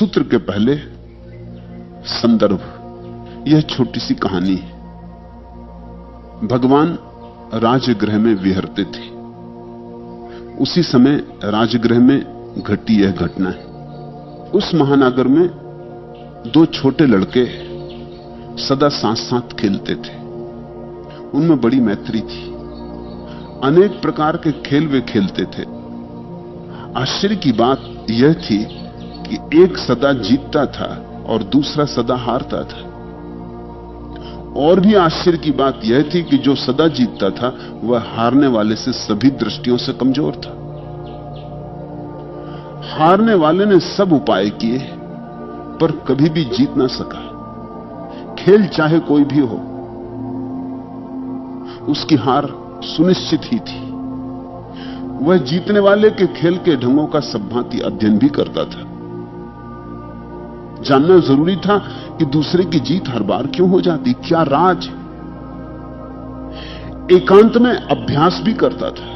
सूत्र के पहले संदर्भ, यह छोटी सी कहानी है। भगवान राजगृह में विहरते थे। उसी समय राजगृह में घटी यह घटना है। उस महानगर में दो छोटे लड़के सदा साथ साथ खेलते थे। उनमें बड़ी मैत्री थी। अनेक प्रकार के खेल वे खेलते थे। आश्चर्य की बात यह थी कि एक सदा जीतता था और दूसरा सदा हारता था। और भी आश्चर्य की बात यह थी कि जो सदा जीतता था वह हारने वाले से सभी दृष्टियों से कमजोर था। हारने वाले ने सब उपाय किए पर कभी भी जीत ना सका। खेल चाहे कोई भी हो, उसकी हार सुनिश्चित ही थी। वह जीतने वाले के खेल के ढंगों का सब भांति अध्ययन भी करता था। जानना जरूरी था कि दूसरे की जीत हर बार क्यों हो जाती, क्या राज। एकांत में अभ्यास भी करता था,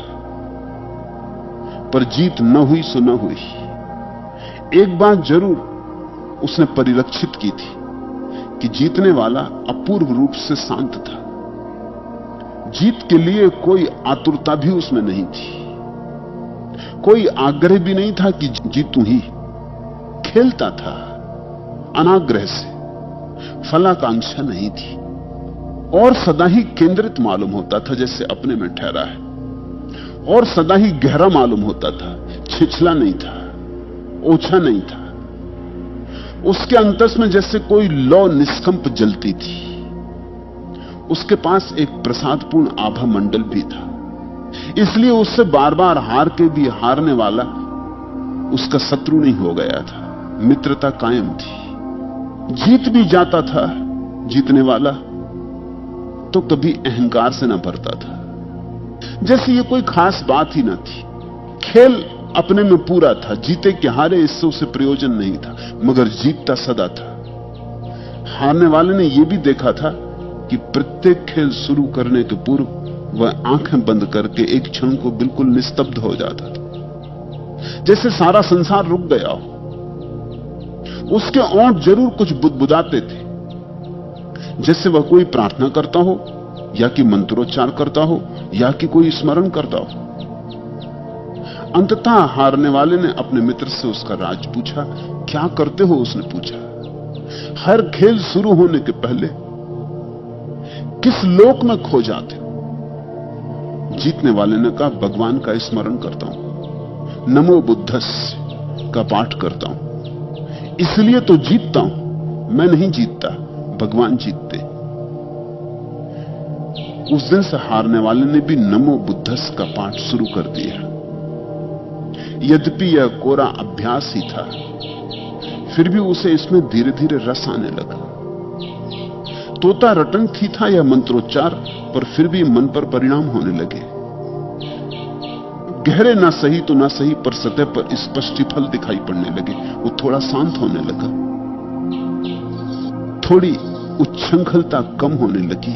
पर जीत न हुई सो न हुई। एक बात जरूर उसने परिलक्षित की थी कि जीतने वाला अपूर्व रूप से शांत था। जीत के लिए कोई आतुरता भी उसमें नहीं थी, कोई आग्रह भी नहीं था कि जीतूं ही। खेलता था अनाग्रह से, फलाकांक्षा नहीं थी और सदा ही केंद्रित मालूम होता था, जैसे अपने में ठहरा है। और सदा ही गहरा मालूम होता था, छिछला नहीं था, ओछा नहीं था। उसके अंतस में जैसे कोई लौ निष्कंप जलती थी। उसके पास एक प्रसादपूर्ण आभा मंडल भी था। इसलिए उससे बार बार हार के भी हारने वाला उसका शत्रु नहीं हो गया था, मित्रता कायम थी। जीत भी जाता था जीतने वाला तो कभी अहंकार से न भरता था, जैसे ये कोई खास बात ही न थी। खेल अपने में पूरा था, जीते कि हारे इससे उसे प्रयोजन नहीं था, मगर जीतता सदा था। हारने वाले ने यह भी देखा था कि प्रत्येक खेल शुरू करने के पूर्व वह आंखें बंद करके एक क्षण को बिल्कुल निस्तब्ध हो जाता था, जैसे सारा संसार रुक गया हो। उसके ओंठ जरूर कुछ बुदबुदाते थे, जैसे वह कोई प्रार्थना करता हो या कि मंत्रोच्चार करता हो या कि कोई स्मरण करता हो। अंततः हारने वाले ने अपने मित्र से उसका राज पूछा। क्या करते हो, उसने पूछा। हर खेल शुरू होने के पहले किस लोक में खो जाते हो? जीतने वाले ने कहा, भगवान का स्मरण करता हूं, नमो बुद्धस्य का पाठ करता हूं, इसलिए तो जीतता हूं। मैं नहीं जीतता, भगवान जीतते। उस दिन से हारने वाले ने भी नमो बुद्धस्य का पाठ शुरू कर दिया। यद्यपि यह कोरा अभ्यास ही था, फिर भी उसे इसमें धीरे धीरे रस आने लगा। तोता रटन ही था यह मंत्रोच्चार, पर फिर भी मन पर परिणाम होने लगे। गहरे ना सही तो ना सही, पर सतह पर स्पष्ट फल दिखाई पड़ने लगे। वो थोड़ा शांत होने लगा, थोड़ी उच्छृंखलता कम होने लगी,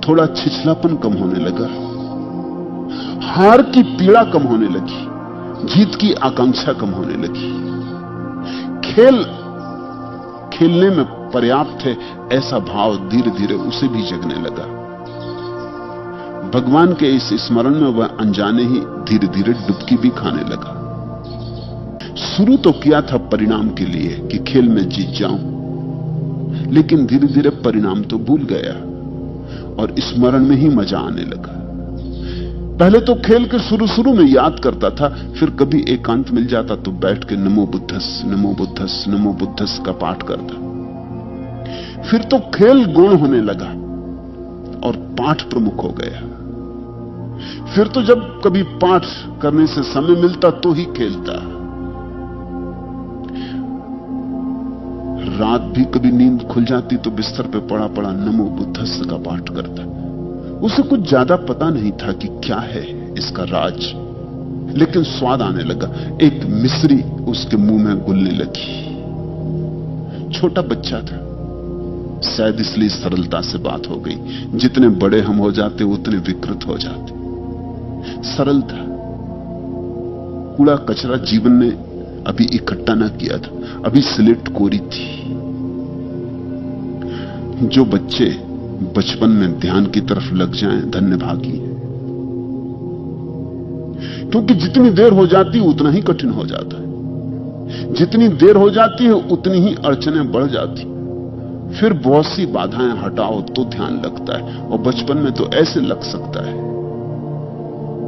थोड़ा छिछलापन कम होने लगा, हार की पीड़ा कम होने लगी, जीत की आकांक्षा कम होने लगी। खेलने में पर्याप्त है ऐसा भाव धीरे धीरे उसे भी जगने लगा। भगवान के इस स्मरण में वह अनजाने ही धीरे धीरे डुबकी भी खाने लगा। शुरू तो किया था परिणाम के लिए कि खेल में जीत जाऊं, लेकिन धीरे धीरे परिणाम तो भूल गया और स्मरण में ही मजा आने लगा। पहले तो खेल के शुरू में याद करता था, फिर कभी एकांत मिल जाता तो बैठ के नमो बुद्धस्य नमो बुद्धस्य नमो बुद्धस्य का पाठ करता। फिर तो खेल गौण होने लगा और पाठ प्रमुख हो गया। फिर तो जब कभी पाठ करने से समय मिलता तो ही खेलता। रात भी कभी नींद खुल जाती तो बिस्तर पे पड़ा पड़ा नमो बुद्धस्य का पाठ करता। उसे कुछ ज्यादा पता नहीं था कि क्या है इसका राज, लेकिन स्वाद आने लगा। एक मिश्री उसके मुंह में घुलने लगी। छोटा बच्चा था, शायद इसलिए सरलता से बात हो गई। जितने बड़े हम हो जाते उतने विकृत हो जाते। सरल था। कूड़ा कचरा जीवन ने अभी इकट्ठा ना किया था, अभी स्लेट कोरी थी। जो बच्चे बचपन में ध्यान की तरफ लग जाएं, धन्य भागी हैं। क्योंकि जितनी देर हो जाती है उतना ही कठिन हो जाता है, जितनी देर हो जाती है उतनी ही अड़चनें बढ़ जाती। फिर बहुत सी बाधाएं हटाओ तो ध्यान लगता है, और बचपन में तो ऐसे लग सकता है,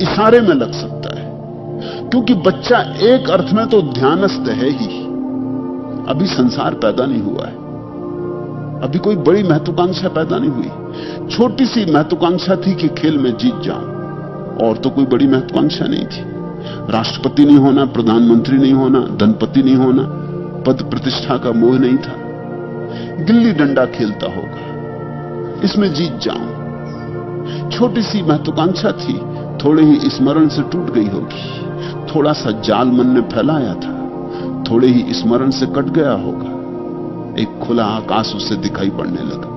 इशारे में लग सकता है। क्योंकि बच्चा एक अर्थ में तो ध्यानस्थ है ही, अभी संसार पैदा नहीं हुआ है, अभी कोई बड़ी महत्वाकांक्षा पैदा नहीं हुई। छोटी सी महत्वाकांक्षा थी कि खेल में जीत जाऊं, और तो कोई बड़ी महत्वाकांक्षा नहीं थी। राष्ट्रपति नहीं होना, प्रधानमंत्री नहीं होना, धनपति नहीं होना, पद प्रतिष्ठा का मोह नहीं था। गिल्ली डंडा खेलता होगा, इसमें जीत जाऊं, छोटी सी महत्वाकांक्षा थी, थोड़े ही स्मरण से टूट गई होगी। थोड़ा सा जाल मन ने फैलाया था, थोड़े ही स्मरण से कट गया होगा। एक खुला आकाश उसे दिखाई पड़ने लगा।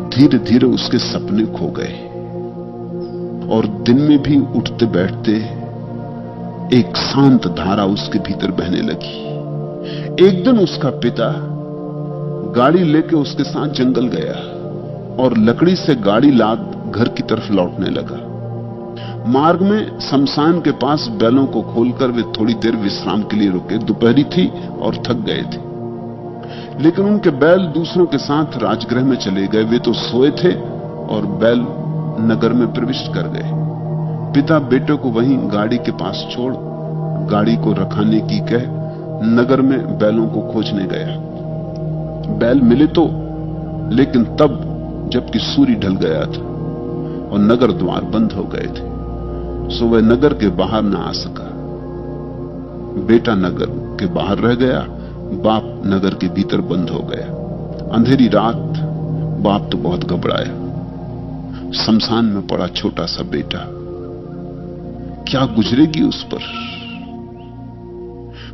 धीरे धीरे उसके सपने खो गए, और दिन में भी उठते बैठते एक शांत धारा उसके भीतर बहने लगी। एक दिन उसका पिता गाड़ी लेके उसके साथ जंगल गया, और लकड़ी से गाड़ी लाद घर की तरफ लौटने लगा। मार्ग में शमशान के पास बैलों को खोलकर वे थोड़ी देर विश्राम के लिए रुके। दोपहरी थी और थक गए थे, लेकिन उनके बैल दूसरों के साथ राजगृह में चले गए। वे तो सोए थे और बैल नगर में प्रविष्ट कर गए। पिता बेटे को वहीं गाड़ी के पास छोड़ गाड़ी को रखाने की कह नगर में बैलों को खोजने गया। बैल मिले तो, लेकिन तब जबकि सूर्य ढल गया था और नगर द्वार बंद हो गए थे, सो वह नगर के बाहर ना आ सका। बेटा नगर के बाहर रह गया, बाप नगर के भीतर बंद हो गया। अंधेरी रात, बाप तो बहुत घबराया। शमशान में पड़ा छोटा सा बेटा, क्या गुजरेगी उस पर।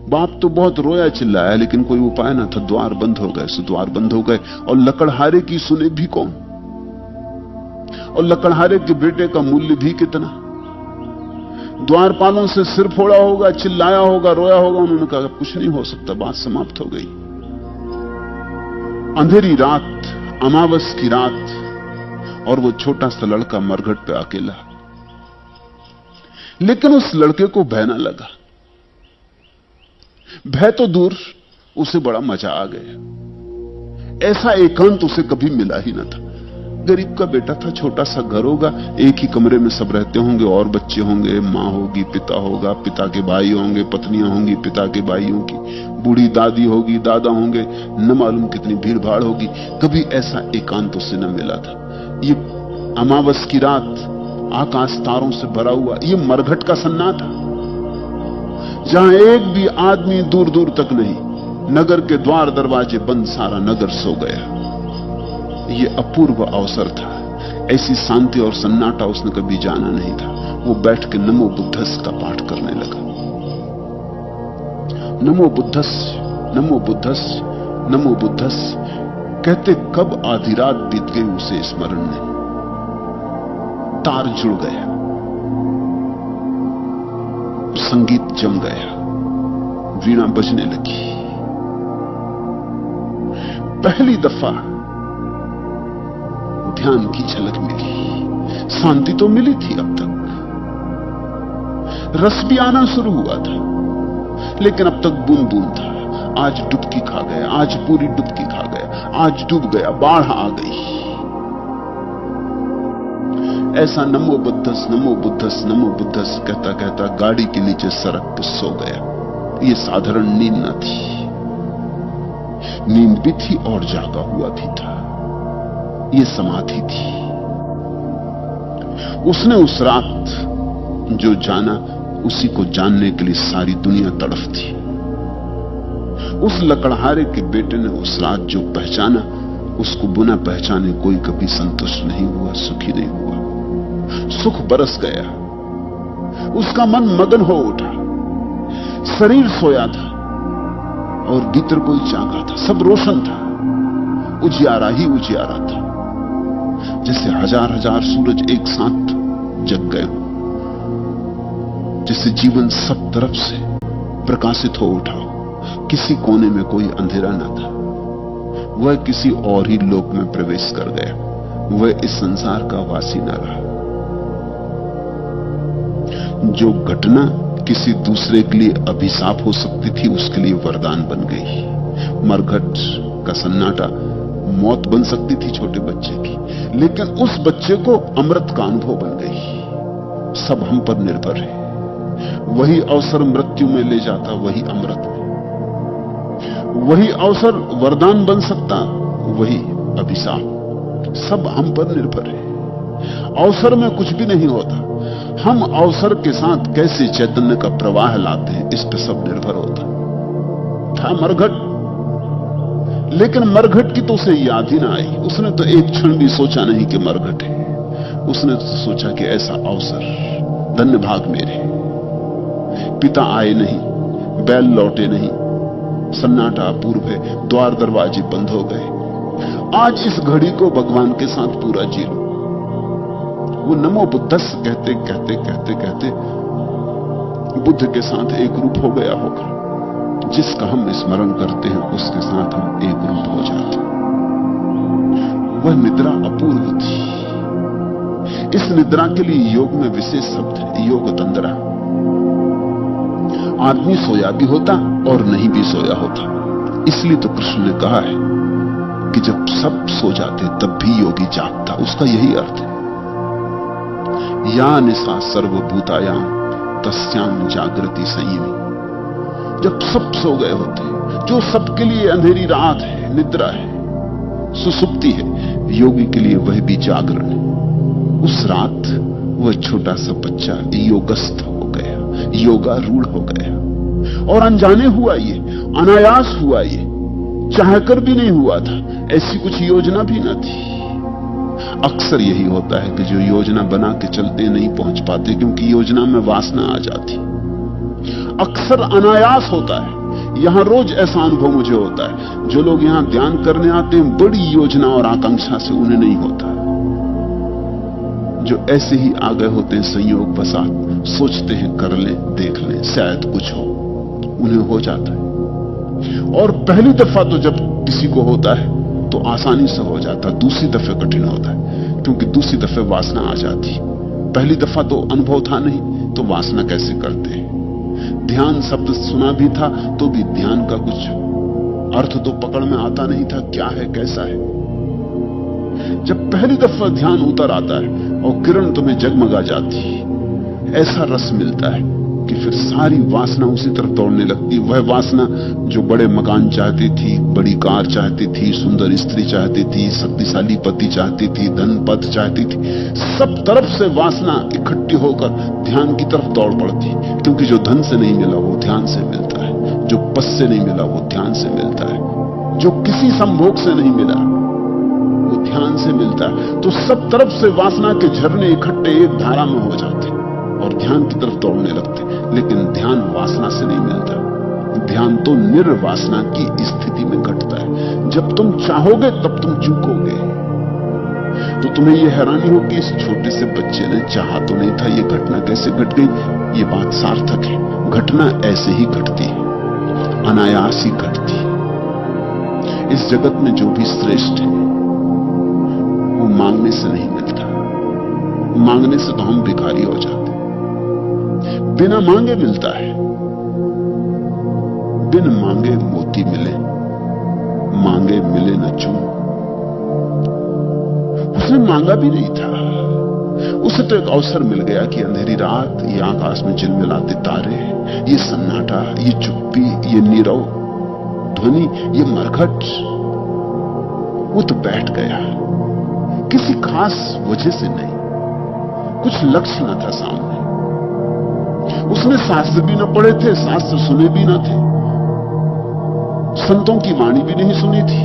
बाप तो बहुत रोया चिल्लाया, लेकिन कोई उपाय ना था। द्वार बंद हो गए, सो द्वार बंद हो गए, और लकड़हारे की सुने भी कौन, और लकड़हारे के बेटे का मूल्य भी कितना। द्वारपालों से सिर फोड़ा होगा, चिल्लाया होगा, रोया होगा। उन्होंने कहा कुछ नहीं हो सकता, बात समाप्त हो गई। अंधेरी रात, अमावस की रात, और वो छोटा सा लड़का मरघट पे अकेला। लेकिन उस लड़के को भय न लगा। भय तो दूर, उसे बड़ा मजा आ गया। ऐसा एकांत उसे कभी मिला ही न था। गरीब का बेटा था, छोटा सा घर होगा, एक ही कमरे में सब रहते होंगे, और बच्चे होंगे, मां होगी, पिता होगा, पिता के भाई होंगे, पत्नियां होंगी पिता के भाइयों की, बूढ़ी दादी होगी, दादा होंगे, न मालूम कितनी भीड़ भाड़ होगी। कभी ऐसा एकांत उसे न मिला था। ये अमावस की रात, आकाश तारों से भरा हुआ, ये मरघट का सन्नाटा, जहां एक भी आदमी दूर दूर तक नहीं, नगर के द्वार दरवाजे बंद, सारा नगर सो गया। ये अपूर्व अवसर था। ऐसी शांति और सन्नाटा उसने कभी जाना नहीं था। वो बैठ के नमो बुद्धस का पाठ करने लगा। नमो बुद्धस, नमो बुद्धस, नमो बुद्धस कहते कब आधी रात बीत गई उसे स्मरण नहीं। तार जुड़ गया, संगीत जम गया, वीणा बजने लगी। पहली दफा ध्यान की झलक मिली। शांति तो मिली थी अब तक, रस भी आना शुरू हुआ था, लेकिन अब तक बूंद बूंद था। आज डुबकी खा गया, आज पूरी डुबकी खा गया, आज डूब गया, बाढ़ आ गई। ऐसा नमो बुद्धस, नमो बुद्धस, नमो बुद्धस कहता कहता गाड़ी के नीचे सड़क पर सो गया। यह साधारण नींद न थी, नींद भी थी और जागा हुआ भी था। यह समाधि थी। उसने उस रात जो जाना, उसी को जानने के लिए सारी दुनिया तड़फ थी। उस लकड़हारे के बेटे ने उस रात जो पहचाना, उसको बिना पहचाने कोई कभी संतुष्ट नहीं हुआ, सुखी नहीं हुआ। सुख बरस गया, उसका मन मगन हो उठा। शरीर सोया था और भीतर कोई जागा था, सब रोशन था, उजियारा ही उजियारा था, जैसे हजार हजार सूरज एक साथ जग गए हो, जैसे जीवन सब तरफ से प्रकाशित हो उठा। किसी कोने में कोई अंधेरा न था। वह किसी और ही लोक में प्रवेश कर गया। वह इस संसार का वासी न रहा। जो घटना किसी दूसरे के लिए अभिशाप हो सकती थी, उसके लिए वरदान बन गई। मरघट का सन्नाटा मौत बन सकती थी छोटे बच्चे की, लेकिन उस बच्चे को अमृत का अनुभव बन गई। सब हम पर निर्भर है। वही अवसर मृत्यु में ले जाता, वही अमृत में। वही अवसर वरदान बन सकता, वही अभिशाप। सब हम पर निर्भर है। अवसर में कुछ भी नहीं होता। हम अवसर के साथ कैसे चैतन्य का प्रवाह लाते हैं, इस पर सब निर्भर होता। था मरघट, लेकिन मरघट की तो उसे याद ही ना आई। उसने तो एक क्षण भी सोचा नहीं कि मरघट है। उसने तो सोचा कि ऐसा अवसर, धन्य भाग मेरे। पिता आए नहीं, बैल लौटे नहीं, सन्नाटा अपूर्व है, द्वार दरवाजे बंद हो गए। आज इस घड़ी को भगवान के साथ पूरा जी लो। वो नमो बुद्धस कहते कहते कहते कहते बुद्ध के साथ एक रूप हो गया होगा। जिसका हम स्मरण करते हैं उसके साथ हम एक रूप हो जाते हैं। वह निद्रा अपूर्व थी। इस निद्रा के लिए योग में विशेष शब्द है, योग तंद्रा। आदमी सोया भी होता और नहीं भी सोया होता। इसलिए तो कृष्ण ने कहा है कि जब सब सो जाते तब भी योगी जागता। उसका यही अर्थ है, या निशा सर्वभूतायाम तस्याम जागृति संयमी। जब सब सो गए होते, जो सबके लिए अंधेरी रात है, निद्रा है, सुसुप्ति है, योगी के लिए वह भी जागरण है। उस रात वह छोटा सा बच्चा योगस्थ हो गया, योगारूढ़ हो गया। और अनजाने हुआ ये, अनायास हुआ ये, चाहकर भी नहीं हुआ था। ऐसी कुछ योजना भी न थी। अक्सर यही होता है कि जो योजना बना के चलते नहीं पहुंच पाते, क्योंकि योजना में वासना आ जाती। अक्सर अनायास होता है। यहां रोज ऐसा अनुभव मुझे होता है। जो लोग यहां ध्यान करने आते हैं, बड़ी योजना और आकांक्षा से, उन्हें नहीं होता। जो ऐसे ही आ गए होते हैं संयोग बसात, सोचते हैं कर लें, देख लें, शायद कुछ हो, उन्हें हो जाता है। और पहली दफा तो जब किसी को होता है तो आसानी से हो जाता, दूसरी दफे कठिन होता है, क्योंकि दूसरी दफे वासना आ जाती। पहली दफा तो अनुभव था नहीं, तो वासना कैसे करते हैं। ध्यान शब्द सुना भी था तो भी ध्यान का कुछ अर्थ तो पकड़ में आता नहीं था, क्या है कैसा है। जब पहली दफा ध्यान उतर आता है और किरण तुम्हें जगमगा जाती, ऐसा रस मिलता है कि फिर सारी वासना उसी तरफ दौड़ने लगती। वह वासना जो बड़े मकान चाहती थी, बड़ी कार चाहती थी, सुंदर स्त्री चाहती थी, शक्तिशाली पति चाहती थी, धन पद चाहती थी, सब तरफ से वासना इकट्ठी होकर ध्यान की तरफ दौड़ पड़ती। क्योंकि जो धन से नहीं मिला वो ध्यान से मिलता है, जो पद से नहीं मिला वो ध्यान से मिलता है, जो किसी संभोग से नहीं मिला वो ध्यान से मिलता है। तो सब तरफ से वासना के झरने इकट्ठे एक धारा में हो जाते और ध्यान की तरफ दौड़ने लगते। लेकिन ध्यान वासना से नहीं मिलता। ध्यान तो निर्वासना की स्थिति में घटता है। जब तुम चाहोगे तब तुम चूकोगे। तो तुम्हें यह हैरानी हो कि इस छोटे से बच्चे ने चाहा तो नहीं था, यह घटना कैसे घट गई। ये बात सार्थक है। घटना ऐसे ही घटती है, अनायास ही घटती है। इस जगत में जो भी श्रेष्ठ है वो मांगने से नहीं मिलता। मांगने से तो हम भिखारी हो जाते। बिना मांगे मिलता है। बिन मांगे मोती मिले, मांगे मिले न चून। उसने मांगा भी नहीं था। उसे तो एक अवसर मिल गया कि अंधेरी रात, ये आकाश में झिलमिलाते तारे, ये सन्नाटा, ये चुप्पी, ये नीरव ध्वनि, ये मरघट। वो तो बैठ गया, किसी खास वजह से नहीं। कुछ लक्ष्य न था सामने। उसने शास्त्र भी न पढ़े थे, शास्त्र सुने भी न थे, संतों की वाणी भी नहीं सुनी थी,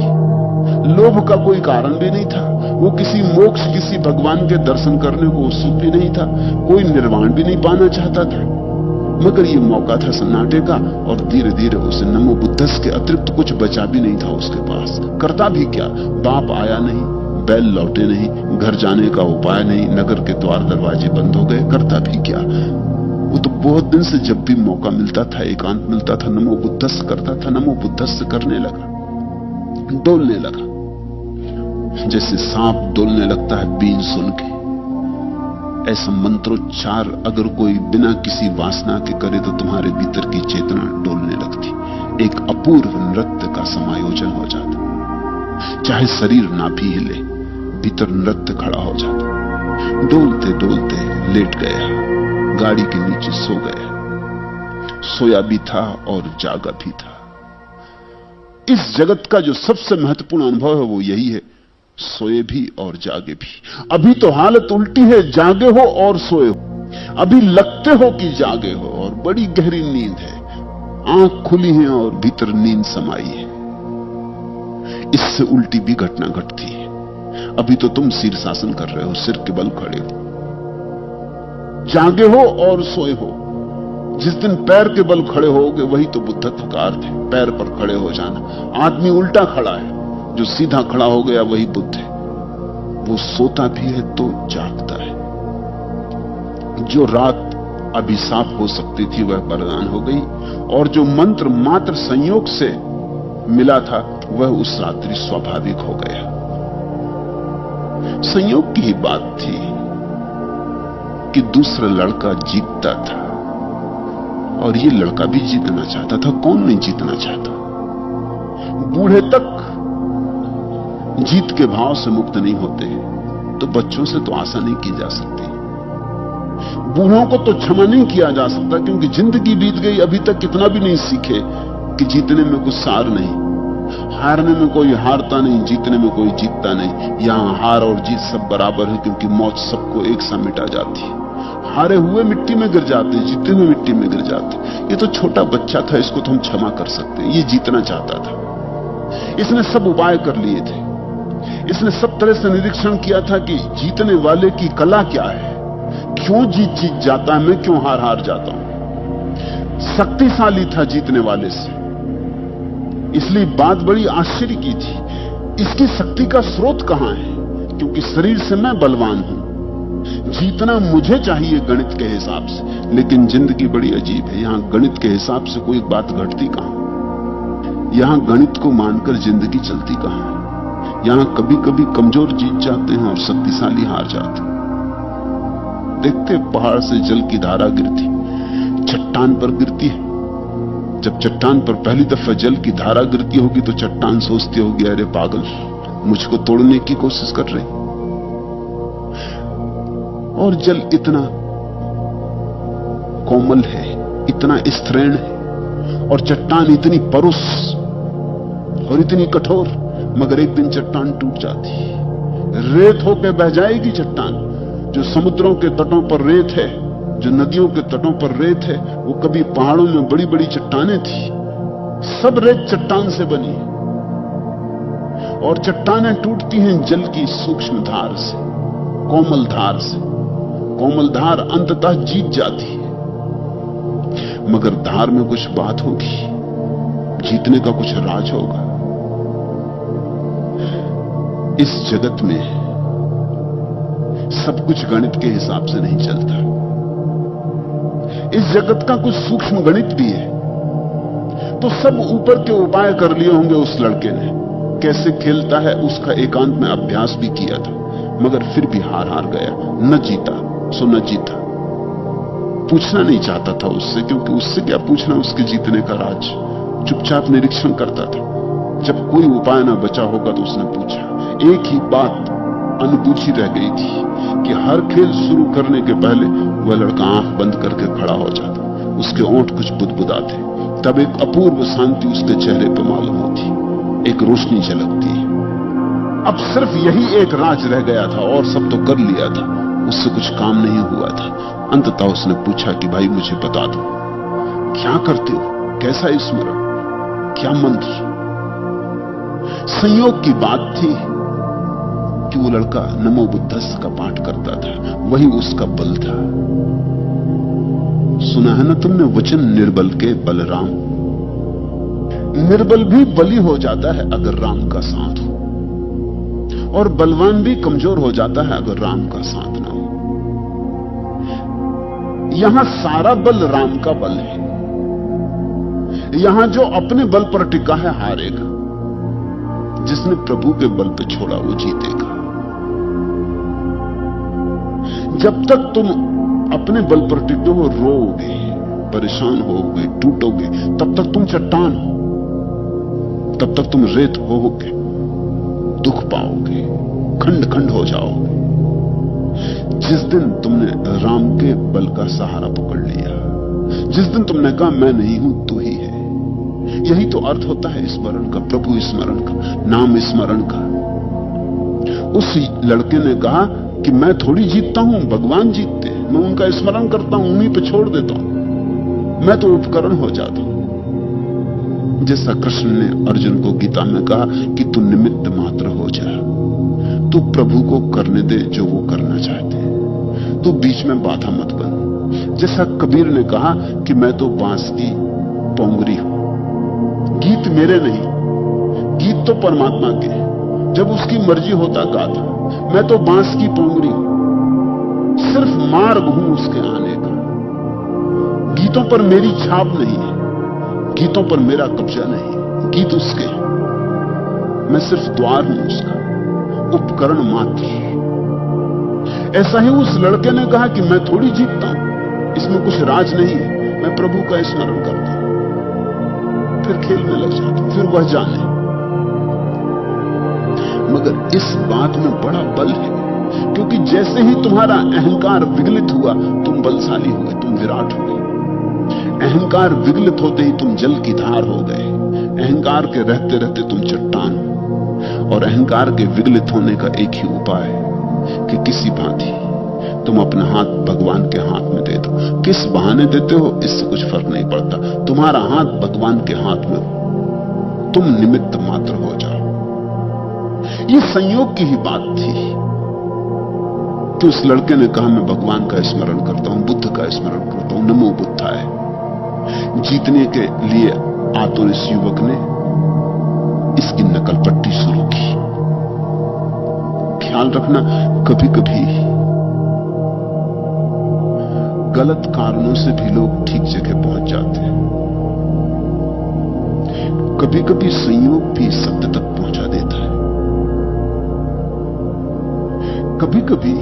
लोभ का कोई कारण भी नहीं था। वो किसी मोक्ष, किसी भगवान के दर्शन करने को उत्सुक भी नहीं था, कोई निर्वाण भी नहीं पाना चाहता था। मगर ये मौका था सन्नाटे का, और धीरे धीरे उसे नमो बुद्धस के अतिरिक्त कुछ बचा भी नहीं था उसके पास। करता भी क्या, बाप आया नहीं, बैल लौटे नहीं, घर जाने का उपाय नहीं, नगर के द्वार दरवाजे बंद हो गए, करता भी क्या। वो तो बहुत दिन से जब भी मौका मिलता था, एकांत मिलता था, नमो बुद्धस्स करता था, नमो बुद्धस्स करने लगा, डोलने लगा, जैसे सांप डोलने लगता है बीन सुन के। ऐसा मंत्रोच्चार अगर कोई बिना किसी वासना के करे तो तुम्हारे भीतर की चेतना डोलने लगती, एक अपूर्व नृत्य का समायोजन हो जाता। चाहे शरीर ना भी हिले, भीतर नृत्य खड़ा हो जाता। डोलते डोलते लेट गया, गाड़ी के नीचे सो गया, सोया भी था और जागा भी था। इस जगत का जो सबसे महत्वपूर्ण अनुभव है वो यही है, सोए भी और जागे भी। अभी तो हालत उल्टी है, जागे हो और सोए हो। अभी लगते हो कि जागे हो और बड़ी गहरी नींद है, आंख खुली है और भीतर नींद समाई है। इससे उल्टी भी घटना घटती है। अभी तो तुम शीर्षासन कर रहे हो, सिर के बल खड़े हो, जागे हो और सोए हो। जिस दिन पैर के बल खड़े होगे वही तो बुद्धत्व का अर्थ है, पैर पर खड़े हो जाना। आदमी उल्टा खड़ा है, जो सीधा खड़ा हो गया वही बुद्ध है। वो सोता भी है तो जागता है। जो रात अभिशाप हो सकती थी वह वरदान हो गई, और जो मंत्र मात्र संयोग से मिला था वह उस रात्रि स्वाभाविक हो गया। संयोग की ही बात थी कि दूसरा लड़का जीतता था और ये लड़का भी जीतना चाहता था। कौन नहीं जीतना चाहता? बूढ़े तक जीत के भाव से मुक्त नहीं होते, तो बच्चों से तो आशा नहीं की जा सकती। बूढ़ों को तो क्षमा नहीं किया जा सकता, क्योंकि जिंदगी बीत गई, अभी तक कितना भी नहीं सीखे कि जीतने में कुछ सार नहीं, हारने में कोई हारता नहीं, जीतने में कोई जीतता नहीं। यहां हार और जीत सब बराबर है, क्योंकि मौत सबको एक सा मिटा जाती है। हारे हुए मिट्टी में गिर जाते, जीते हुए मिट्टी में गिर जाते। ये तो छोटा बच्चा था, इसको तो हम क्षमा कर सकते हैं। ये जीतना चाहता था, इसने सब उपाय कर लिए थे, इसने सब तरह से निरीक्षण किया था कि जीतने वाले की कला क्या है, क्यों जीत जाता है, मैं क्यों हार जाता हूं। शक्तिशाली था जीतने वाले से, इसलिए बात बड़ी आश्चर्य की थी, इसकी शक्ति का स्रोत कहां है, क्योंकि शरीर से मैं बलवान हूं, जीतना मुझे चाहिए गणित के हिसाब से। लेकिन जिंदगी बड़ी अजीब है, यहां गणित के हिसाब से कोई बात घटती कहां, यहां गणित को मानकर जिंदगी चलती कहां। यहां कभी कभी कमजोर जीत जाते हैं और शक्तिशाली हार जाते हैं। देखते पहाड़ से जल की धारा गिरती, चट्टान पर गिरती है। जब चट्टान पर पहली दफा जल की धारा गिरती होगी तो चट्टान सोचती होगी, अरे पागल, मुझको तोड़ने की कोशिश कर रही। और जल इतना कोमल है, इतना स्त्रीण है, और चट्टान इतनी परुष और इतनी कठोर, मगर एक दिन चट्टान टूट जाती है, रेत होकर बह जाएगी चट्टान। जो समुद्रों के तटों पर रेत है, जो नदियों के तटों पर रेत है, वो कभी पहाड़ों में बड़ी बड़ी चट्टानें थी, सब रेत चट्टान से बनी है। और चट्टानें टूटती हैं जल की सूक्ष्म धार से, कोमल धार से। कोमल धार अंततः जीत जाती है, मगर धार में कुछ बात होगी, जीतने का कुछ राज होगा। इस जगत में सब कुछ गणित के हिसाब से नहीं चलता। इस जगत का कुछ सूक्ष्म गणित भी है। तो सब ऊपर के उपाय कर लिए होंगे उस लड़के ने, कैसे खेलता है उसका एकांत में अभ्यास भी किया था, मगर फिर भी हार गया, न जीता सो न जीता। पूछना नहीं चाहता था उससे, क्योंकि उससे क्या पूछना उसके जीतने का राज। चुपचाप निरीक्षण करता था। जब कोई उपाय न बचा होगा तो उसने पूछा। एक ही बात अनपूछी रह गई थी कि हर खेल शुरू करने के पहले वह लड़का आंख बंद करके खड़ा हो जाता, उसके ओंठ कुछ बुदबुदाते, तब एक अपूर्व शांति उसके चेहरे पर मालूम होती, एक रोशनी झलकती है। अब सिर्फ यही एक राज रह गया था, और सब तो कर लिया था, उससे कुछ काम नहीं हुआ था। अंततः उसने पूछा कि भाई मुझे बता दो, क्या करते हो, कैसा स्मरण, क्या मंत्र। संयोग की बात थी कि वो लड़का नमो बुद्धस्स का पाठ करता था, वही उसका बल था। सुना है ना तुमने वचन, निर्बल के बलराम। निर्बल भी बली हो जाता है अगर राम का साथ हो, और बलवान भी कमजोर हो जाता है अगर राम का साथ ना हो। यहां सारा बल राम का बल है। यहां जो अपने बल पर टिका है हारेगा, जिसने प्रभु के बल पर छोड़ा वो जीतेगा। जब तक तुम अपने बल पर टिके हो, रोओगे, परेशान होगे, टूटोगे, तब तक तुम चट्टान हो, तब तक तुम रेत होगे, दुख पाओगे, खंड खंड हो जाओगे। जिस दिन तुमने राम के बल का सहारा पकड़ लिया, जिस दिन तुमने कहा मैं नहीं हूं तू ही है, यही तो अर्थ होता है स्मरण का, प्रभु स्मरण का, नाम स्मरण का। उस लड़के ने कहा कि मैं थोड़ी जीतता हूं, भगवान जीतते हैं, मैं उनका स्मरण करता हूं, उन्हीं पे छोड़ देता हूं, मैं तो उपकरण हो जाता हूं। जैसा कृष्ण ने अर्जुन को गीता में कहा कि तू निमित्त मात्र हो जा, तू प्रभु को करने दे जो वो करना चाहते हैं, तू बीच में बाधा मत बन। जैसा कबीर ने कहा कि मैं तो बांस की पोंगरी हूं, गीत मेरे नहीं, गीत तो परमात्मा के, जब उसकी मर्जी होता गाता, मैं तो बांस की पोंगरी हूं, सिर्फ मार्ग हूं उसके आने का। गीतों पर मेरी छाप नहीं है, गीतों पर मेरा कब्जा नहीं, गीत उसके, मैं सिर्फ द्वार हूं उसका, उपकरण मात्र। ऐसा ही उस लड़के ने कहा कि मैं थोड़ी जीतता हूं, इसमें कुछ राज नहीं है, मैं प्रभु का स्मरण करता हूं। फिर खेल में लग जाता, फिर वह जाने। मगर इस बात में बड़ा बल है, क्योंकि जैसे ही तुम्हारा अहंकार विगलित हुआ, तुम बलशाली हुए, तुम विराट हुए। अहंकार विगलित होते ही तुम जल की धार हो गए, अहंकार के रहते रहते तुम चट्टान हो। और अहंकार के विगलित होने का एक ही उपाय है कि किसी भांति तुम अपना हाथ भगवान के हाथ में दे दो। किस बहाने देते हो इससे कुछ फर्क नहीं पड़ता, तुम्हारा हाथ भगवान के हाथ में हो, तुम निमित्त मात्र हो जाओ। ये संयोग की ही बात थी कि उस लड़के ने कहा मैं भगवान का स्मरण करता हूं, बुद्ध का स्मरण करता हूं, नमो बुद्धाय। जीतने के लिए आतुर इस युवक ने इसकी नकल पट्टी शुरू की। ख्याल रखना, कभी कभी गलत कारणों से भी लोग ठीक जगह पहुंच जाते हैं। कभी कभी संयोग भी सत्य तक पहुंचा देता है। कभी कभी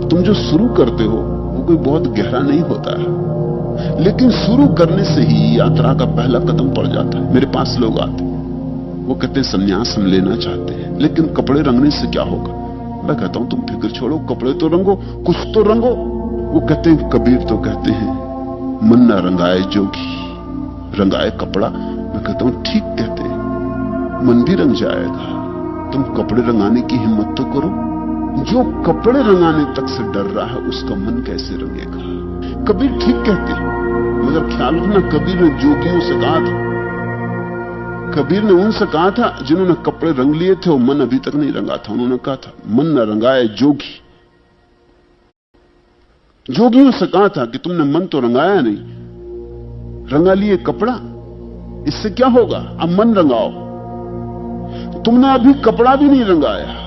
तुम जो शुरू करते हो वो कोई बहुत गहरा नहीं होता है, लेकिन शुरू करने से ही यात्रा का पहला कदम पड़ जाता है। मेरे पास लोग आते, वो कहते हैं संन्यास हम लेना चाहते हैं, लेकिन कपड़े रंगने से क्या होगा? मैं कहता हूं तुम फिक्र छोड़ो, कपड़े तो रंगो, कुछ तो रंगो। वो कहते हैं, कबीर तो कहते हैं मन न रंगाए जोगी, रंगाए कपड़ा। मैं कहता हूं ठीक कहते हैं, मन भी रंग जाएगा, तुम कपड़े रंगाने की हिम्मत तो करो। जो कपड़े रंगाने तक से डर रहा है उसका मन कैसे रंगेगा? कबीर ठीक कहते हैं, मगर ख्याल रखना, कबीर ने जोगियों से कहा था, कबीर ने उनसे कहा था जिन्होंने कपड़े रंग लिए थे और मन अभी तक नहीं रंगा था। उन्होंने कहा था मन न रंगाए जोगी। जोगियों से कहा था कि तुमने मन तो रंगाया नहीं, रंगा लिए कपड़ा, इससे क्या होगा? अब मन रंगाओ। तुमने अभी कपड़ा भी नहीं रंगाया,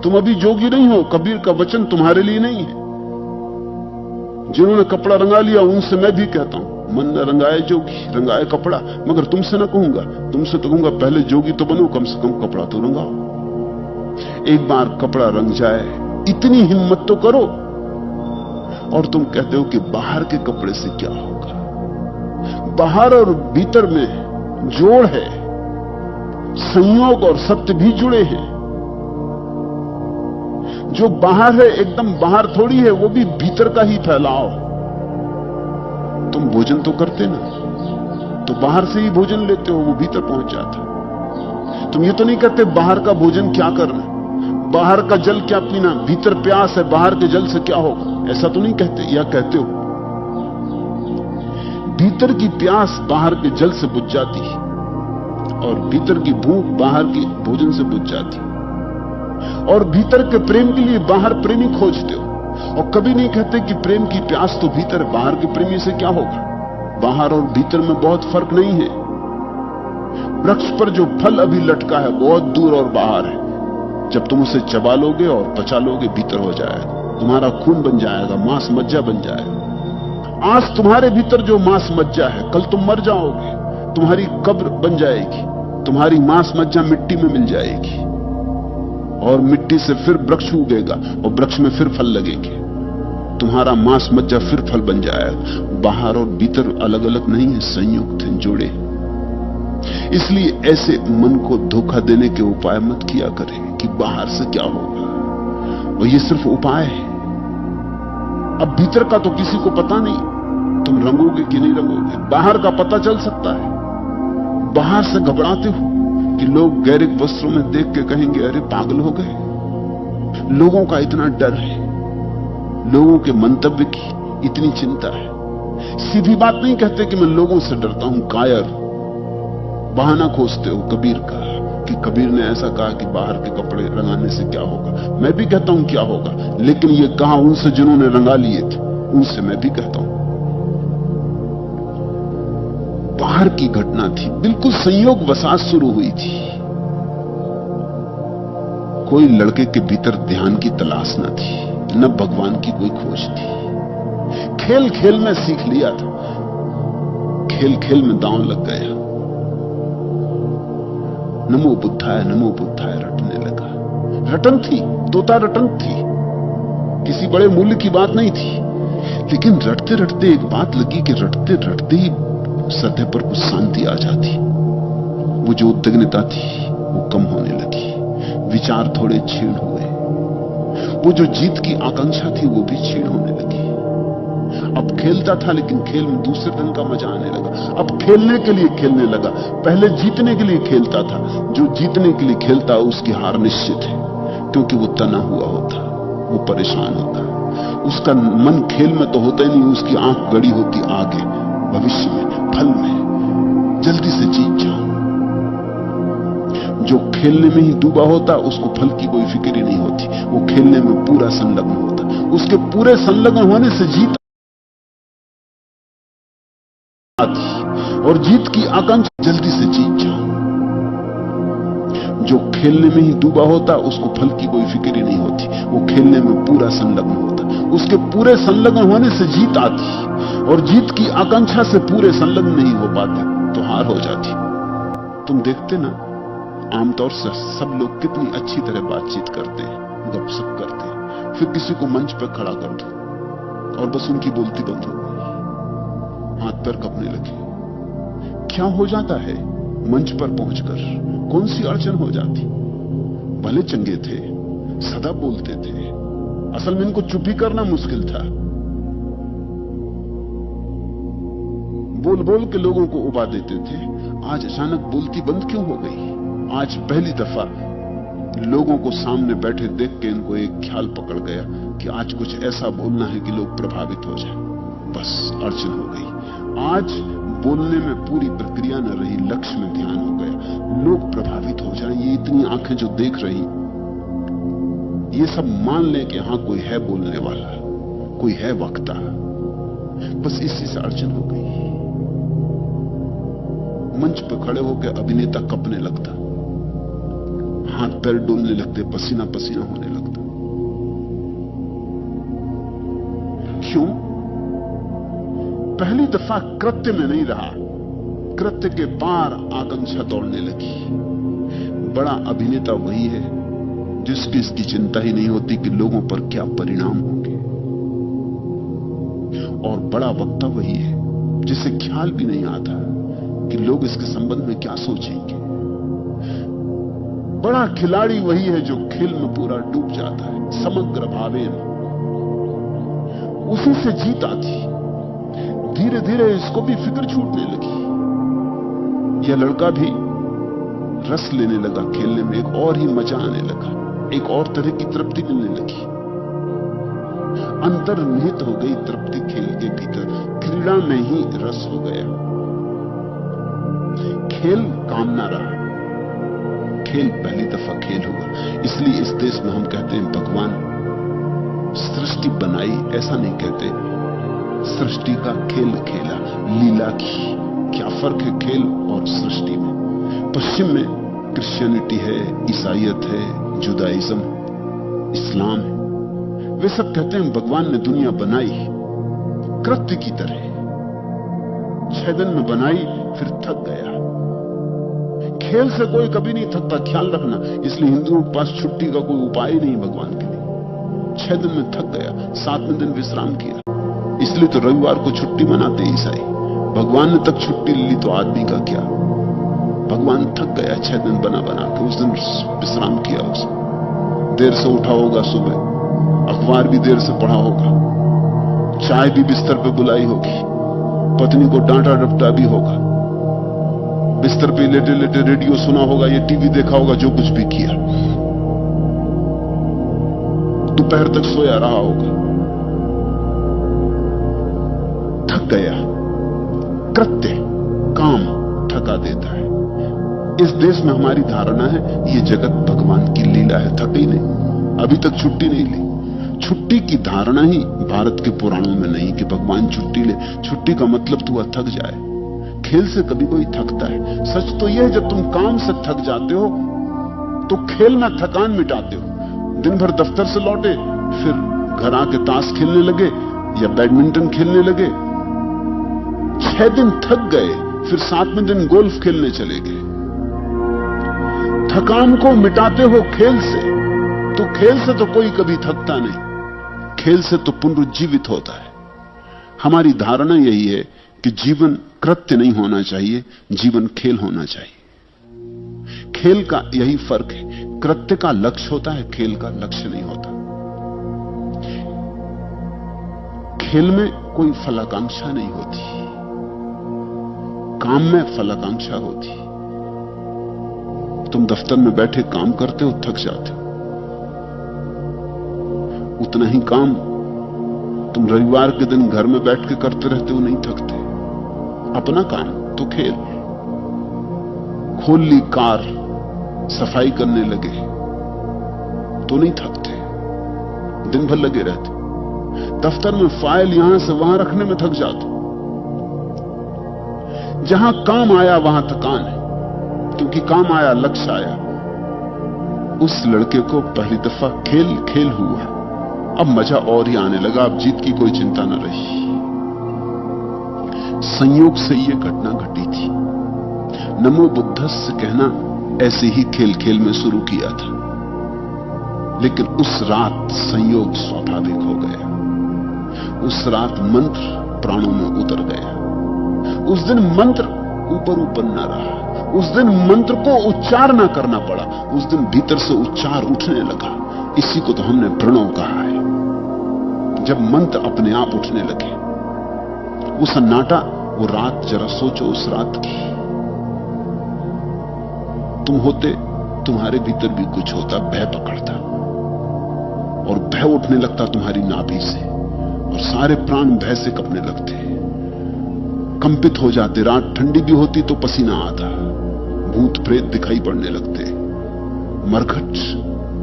तुम अभी जोगी नहीं हो। कबीर का वचन तुम्हारे लिए नहीं है। जिन्होंने कपड़ा रंगा लिया उनसे मैं भी कहता हूं मन न रंगाए जोगी, रंगाए कपड़ा। मगर तुमसे ना कहूंगा, तुमसे तो कहूंगा पहले जोगी तो बनो, कम से कम कपड़ा तो रंगाओ। एक बार कपड़ा रंग जाए इतनी हिम्मत तो करो। और तुम कहते हो कि बाहर के कपड़े से क्या होगा? बाहर और भीतर में जोड़ है, संयोग और सत्य भी जुड़े हैं। जो बाहर है एकदम बाहर थोड़ी है, वो भी भीतर का ही फैलाव। तुम भोजन तो करते ना, तो बाहर से ही भोजन लेते हो, वो भीतर पहुंच जाता। तुम ये तो नहीं कहते बाहर का भोजन क्या करना, बाहर का जल क्या पीना, भीतर प्यास है, बाहर के जल से क्या होगा, ऐसा तो नहीं कहते। या कहते हो भीतर की प्यास बाहर के जल से बुझ जाती है और भीतर की भूख बाहर की भोजन से बुझ जाती है। और भीतर के प्रेम के लिए बाहर प्रेमी खोजते हो। और कभी नहीं कहते कि प्रेम की प्यास तो भीतर, बाहर के प्रेमी से क्या होगा। बाहर और भीतर में बहुत फर्क नहीं है। वृक्ष पर जो फल अभी लटका है बहुत दूर और बाहर है, जब तुम उसे चबा लोगे और पचा लोगे भीतर हो जाएगा, तुम्हारा खून बन जाएगा, मांस मज्जा बन जाएगा। आज तुम्हारे भीतर जो मांस मज्जा है, कल तुम मर जाओगे, तुम्हारी कब्र बन जाएगी, तुम्हारी मांस मज्जा मिट्टी में मिल जाएगी और मिट्टी से फिर वृक्ष उगेगा और वृक्ष में फिर फल लगेंगे, तुम्हारा मांस मज्जा फिर फल बन जाएगा। बाहर और भीतर अलग अलग नहीं है, संयुक्त हैं, जुड़े। इसलिए ऐसे मन को धोखा देने के उपाय मत किया करें कि बाहर से क्या होगा, और ये सिर्फ उपाय है। अब भीतर का तो किसी को पता नहीं, तुम रंगोगे कि नहीं रंगोगे। बाहर का पता चल सकता है। बाहर से घबराते हो कि लोग गैरिक वस्त्रों में देख के कहेंगे अरे पागल हो गए। लोगों का इतना डर है, लोगों के मंतव्य की इतनी चिंता है। सीधी बात नहीं कहते कि मैं लोगों से डरता हूं, कायर बहाना खोजते हो कबीर का कि कबीर ने ऐसा कहा कि बाहर के कपड़े रंगाने से क्या होगा। मैं भी कहता हूं क्या होगा, लेकिन ये कहा उनसे जिन्होंने रंगा लिए थे, उनसे मैं भी कहता हूं। बाहर की घटना थी, बिल्कुल संयोग वसात शुरू हुई थी। कोई लड़के के भीतर ध्यान की तलाश न थी, न भगवान की कोई खोज थी। खेल खेल में सीख लिया था, खेल खेल में दांव लग गया। नमो बुद्धाय रटने लगा। रटन थी, तोता रटन थी, किसी बड़े मूल्य की बात नहीं थी। लेकिन रटते रटते एक बात लगी कि रटते रटते ही सतह पर कुछ शांति आ जाती। वो जो उद्विग्नता थी वो कम होने लगी, विचार थोड़े छीण हुए, वो जो जीत की आकांक्षा थी वो भी छीण होने लगी। अब खेलता था लेकिन खेल में दूसरे ढंग का मजा आने लगा। अब खेलने के लिए खेलने लगा, पहले जीतने के लिए खेलता था। जो जीतने के लिए खेलता उसकी हार निश्चित है, क्योंकि वो तना हुआ होता, वो परेशान होता, उसका मन खेल में तो होता ही नहीं, उसकी आंख गड़ी होती आगे भविष्य में, फल में। जल्दी से जीत जाओ। जो खेलने में ही डूबा होता उसको फल की कोई फिक्र ही नहीं होती, वो खेलने में पूरा संलग्न होता। उसके पूरे संलग्न होने से जीत आती, और जीत की आकांक्षा। जल्दी से जीत जाओ। जो खेलने में ही डूबा होता उसको फल की कोई फिक्र ही नहीं होती, वो खेलने में पूरा संलग्न होता। उसके पूरे संलग्न होने से जीत आती, और जीत की आकांक्षा से पूरे संलग्न नहीं हो पाते तो हार हो जाती। तुम देखते ना, आमतौर से सब लोग कितनी अच्छी तरह बातचीत करते हैं, गपशप करते हैं, फिर किसी को मंच पर खड़ा कर दो और बस उनकी बोलती बंद हो गई, हाथ पैर कपने लगे। क्या हो जाता है मंच पर पहुंचकर? कौन सी अड़चन हो जाती? भले चंगे थे, सदा बोलते थे, असल में इनको चुप ही करना मुश्किल था। बोल बोल के लोगों को उबा देते थे। आज अचानक बोलती बंद क्यों हो गई? आज पहली दफा लोगों को सामने बैठे देख के इनको एक ख्याल पकड़ गया कि आज कुछ ऐसा बोलना है कि लोग प्रभावित हो जाए। बस अड़चन हो गई। आज बोलने में पूरी प्रक्रिया न रही, लक्ष्य में ध्यान हो गया, लोग प्रभावित हो जाएं। ये इतनी आंखें जो देख रही, ये सब मान लें कि हां कोई है बोलने वाला, कोई है वक्ता। बस इसी से अड़चन हो गई। मंच पर खड़े होकर अभिनेता कपने लगता, हाथ पैर डोलने लगते, पसीना पसीना होने लगता। क्यों? पहली दफा कृत्य में नहीं रहा, कृत्य के पार आकांक्षा दौड़ने लगी। बड़ा अभिनेता वही है जिसकी इसकी चिंता ही नहीं होती कि लोगों पर क्या परिणाम होंगे, और बड़ा वक्ता वही है जिसे ख्याल भी नहीं आता कि लोग इसके संबंध में क्या सोचेंगे। बड़ा खिलाड़ी वही है जो खेल में पूरा डूब जाता है, समग्र भावेन। उसी से जीत आती। धीरे धीरे इसको भी फिक्र छूटने लगी। यह लड़का भी रस लेने लगा खेलने में, एक और ही मजा आने लगा, एक और तरह की तृप्ति मिलने लगी। अंतर्निहित हो गई तृप्ति खेल के भीतर, क्रीड़ा में ही रस हो गया। खेल काम ना रहा, खेल पहली दफा खेल हुआ। इसलिए इस देश में हम कहते हैं भगवान सृष्टि बनाई, ऐसा नहीं कहते, सृष्टि का खेल खेला, लीला की। क्या फर्क है खेल और सृष्टि में? पश्चिम में क्रिश्चियनिटी है, ईसाईयत है, जुदाइज्म, इस्लाम है। वे सब कहते हैं भगवान ने दुनिया बनाई, कृत्य की तरह 6 दिन में बनाई, फिर थक गया। खेल से कोई कभी नहीं थकता, ख्याल रखना। इसलिए हिंदुओं के पास छुट्टी का कोई उपाय नहीं भगवान के लिए। 6 दिन में थक गया, 7वें दिन विश्राम किया। इसलिए तो रविवार को छुट्टी मनाते ईसाई। भगवान ने तक छुट्टी ली तो आदमी का क्या। भगवान थक गया 6 दिन बना बना के, उस दिन विश्राम किया। उसने देर से उठा होगा, सुबह अखबार भी देर से पढ़ा होगा, चाय भी बिस्तर पे बुलाई होगी, पत्नी को डांटा डपटा भी होगा, बिस्तर पे लेटे लेटे रेडियो सुना होगा, ये टीवी देखा होगा, जो कुछ भी किया। दोपहर तक सोया रहा होगा, थक गया। कृत्य, काम थका देता है। इस देश में हमारी धारणा है ये जगत भगवान की लीला है, थक ही नहीं। अभी तक छुट्टी नहीं ली। छुट्टी की धारणा ही भारत के पुराणों में नहीं कि भगवान छुट्टी ले। छुट्टी का मतलब तू थक जाए। खेल से कभी कोई थकता है? सच तो यह है जब तुम काम से थक जाते हो तो खेल में थकान मिटाते हो। दिन भर दफ्तर से लौटे, फिर घर आके ताश खेलने लगे या बैडमिंटन खेलने लगे। 6 दिन थक गए, फिर 7वें दिन गोल्फ खेलने चले गए। थकान को मिटाते हो खेल से, तो खेल से तो कोई कभी थकता नहीं। खेल से तो पुनरुज्जीवित होता है। हमारी धारणा यही है कि जीवन कृत्य नहीं होना चाहिए, जीवन खेल होना चाहिए। खेल का यही फर्क है। कृत्य का लक्ष्य होता है, खेल का लक्ष्य नहीं होता। खेल में कोई फलाकांक्षा नहीं होती, काम में फलाकांक्षा होती। तुम दफ्तर में बैठे काम करते हो, थक जाते हो। उतना ही काम तुम रविवार के दिन घर में बैठ के करते रहते हो, नहीं थकते। अपना काम तो खेल। खोल ली कार, सफाई करने लगे तो नहीं थकते, दिन भर लगे रहते। दफ्तर में फाइल यहां से वहां रखने में थक जाते। जहां काम आया वहां थकान है, क्योंकि काम आया, लक्ष्य आया। उस लड़के को पहली दफा खेल खेल हुआ, अब मजा और ही आने लगा। अब जीत की कोई चिंता न रही। संयोग से यह घटना घटी थी। नमो बुद्धस्स कहना ऐसे ही खेल खेल में शुरू किया था, लेकिन उस रात संयोग स्वाभाविक हो गया। उस रात मंत्र प्राणों में उतर गया। उस दिन मंत्र ऊपर ऊपर न रहा। उस दिन मंत्र को उच्चार न करना पड़ा। उस दिन भीतर से उच्चार उठने लगा। इसी को तो हमने प्रणव कहा है। जब मंत्र अपने आप उठने लगे, वो सन्नाटा, वो रात, जरा सोचो उस रात की। तुम होते, तुम्हारे भीतर भी कुछ होता, भय पकड़ता और भय उठने लगता तुम्हारी नाभि से, और सारे प्राण भय से कंपने लगते, कंपित हो जाते। रात ठंडी भी होती तो पसीना आता, भूत प्रेत दिखाई पड़ने लगते। मरघट,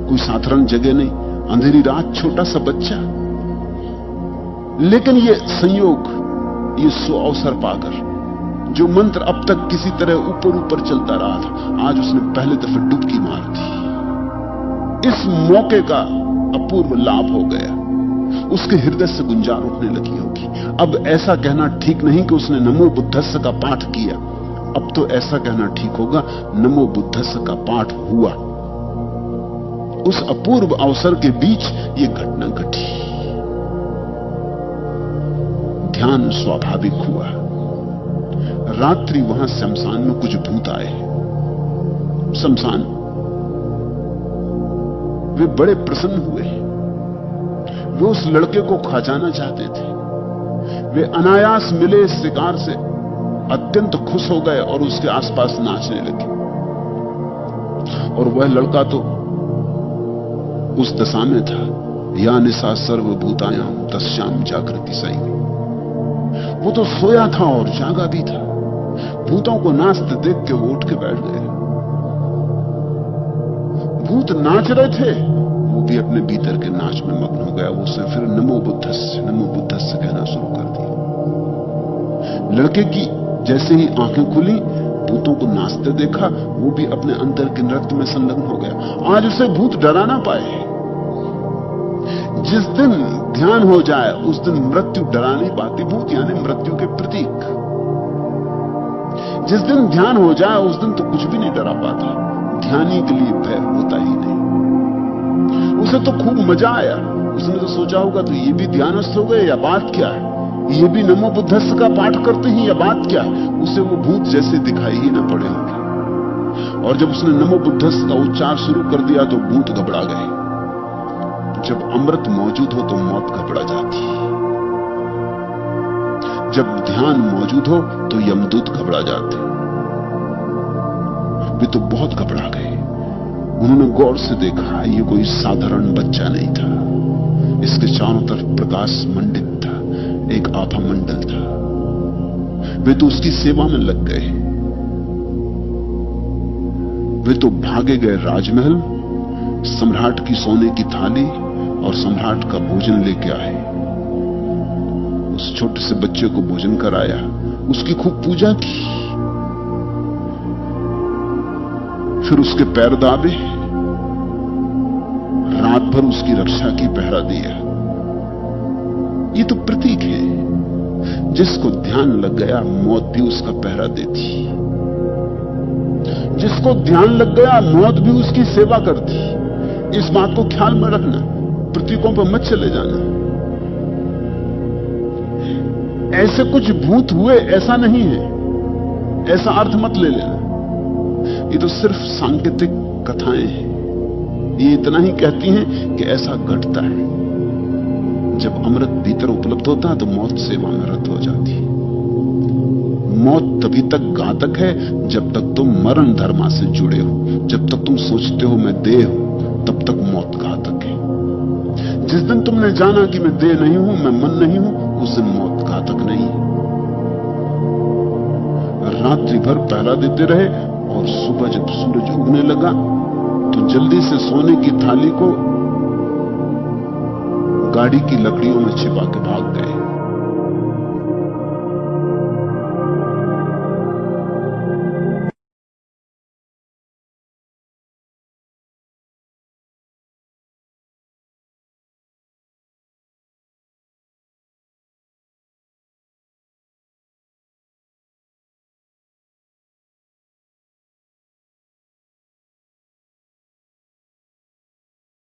कोई साधारण जगह नहीं, अंधेरी रात, छोटा सा बच्चा। लेकिन ये संयोग, ये अवसर पाकर, जो मंत्र अब तक किसी तरह ऊपर ऊपर चलता रहा था, आज उसने पहले दफे डुबकी मार दी। इस मौके का अपूर्व लाभ हो गया। उसके हृदय से गुंजार उठने लगी होगी। अब ऐसा कहना ठीक नहीं कि उसने नमो बुद्धस्स का पाठ किया। अब तो ऐसा कहना ठीक होगा, नमो बुद्धस्स का पाठ हुआ। उस अपूर्व अवसर के बीच ये घटना घटी। ध्यान स्वाभाविक हुआ। रात्रि वहां शमशान में कुछ भूत आए। शमशान, वे बड़े प्रसन्न हुए। वे उस लड़के को खा जाना चाहते थे। वे अनायास मिले इस शिकार से अत्यंत खुश हो गए और उसके आसपास नाचने लगे। और वह लड़का तो उस दशा में था, या निशा सर्वभूतायाम तस्याम जागृति सही। वो तो सोया था और जागा भी था। भूतों को नाचते देख के वो उठ के बैठ गए। भूत नाच रहे थे, वो भी अपने भीतर के नाच में मग्न हो गया। उसने फिर नमो बुद्धस्स कहना शुरू कर दिया। लड़के की जैसे ही आंखें खुली, भूतों को नाचते देखा, वो भी अपने अंदर के नृत्य में संलग्न हो गया। आज उसे भूत डरा ना पाए। जिस दिन ध्यान हो जाए उस दिन मृत्यु डरा नहीं पाती। भूत यानी मृत्यु के प्रतीक। जिस दिन ध्यान हो जाए उस दिन तो कुछ भी नहीं डरा पाता। ध्यानी के लिए भय होता ही नहीं। उसे तो खूब मजा आया। उसने तो सोचा होगा तो ये भी ध्यानस्थ हो गए या बात क्या है, ये भी नमो बुद्धस्थ का पाठ करते हैं या बात क्या है। उसे वो भूत जैसे दिखाई ही ना पड़े होंगे। और जब उसने नमो बुद्धस्थ का उच्चार शुरू कर दिया तो भूत घबरा गए। जब अमृत मौजूद हो तो मौत घबरा जाती है। जब ध्यान मौजूद हो तो यमदूत घबरा जाते। वे तो बहुत घबरा गए। उन्होंने गौर से देखा, ये कोई साधारण बच्चा नहीं था। इसके चारों तरफ प्रकाश मंडित था, एक आभा मंडल था। वे तो उसकी सेवा में लग गए। वे तो भागे गए राजमहल, सम्राट की सोने की थाली और सम्राट का भोजन लेके आए। उस छोटे से बच्चे को भोजन कराया, उसकी खूब पूजा की, फिर उसके पैर दाबे, रात भर उसकी रक्षा की, पहरा दिया। ये तो प्रतीक है। जिसको ध्यान लग गया मौत भी उसका पहरा देती। जिसको ध्यान लग गया मौत भी उसकी सेवा करती। इस बात को ख्याल में रखना, प्रतीकों पर मत चले जाना। ऐसे कुछ भूत हुए ऐसा नहीं है, ऐसा अर्थ मत ले लेना। ये तो सिर्फ सांकेतिक कथाएं हैं। ये इतना ही कहती हैं कि ऐसा घटता है। जब अमृत भीतर उपलब्ध होता है तो मौत सेवा में रत हो जाती है। मौत तभी तक घातक है जब तक तुम मरण धर्मा से जुड़े हो। जब तक तुम सोचते हो मैं देह हूं, तब तक मौत घातक है। जिस दिन तुमने जाना कि मैं देह नहीं हूं, मैं मन नहीं हूं, उस दिन मौत घातक नहीं है। रात्रि भर पहरा देते रहे और सुबह जब सूरज उगने लगा तो जल्दी से सोने की थाली को गाड़ी की लकड़ियों में छिपा के भाग गए।